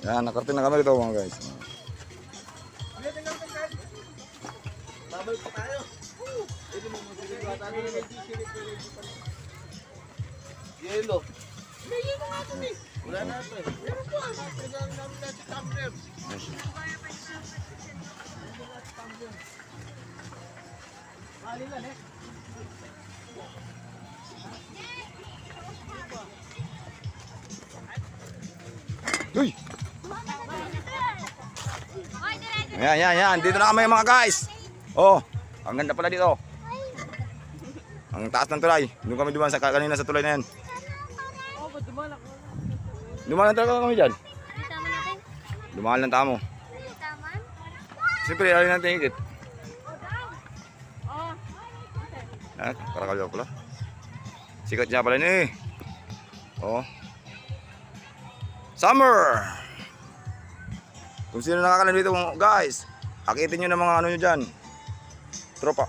Yan, nakarating na kami dito mga guys. Babalik pa tayo. Yelo. May yelo nga ito eh. Wala na ito eh. Meron po. Pinagawa namin natin tumbler. Mali lang eh. Uy! Yan. Dito na kami mga guys. Oh, ang ganda pala dito. Ang taas ng tulay. Doon kami dumaan sa kanina sa tulay na yan. Oh, ba't dumalak? Dumaan talaga kami dyan. Taman natin. Dumaan lang tamo. Taman. Siyempre, alin natin higit. Oh. Karakal pala. Sikat niya pala ni. Oh. Summer! Kung sino nakakalan dito guys, akitin nyo ng mga ano nyo dyan. Tropa.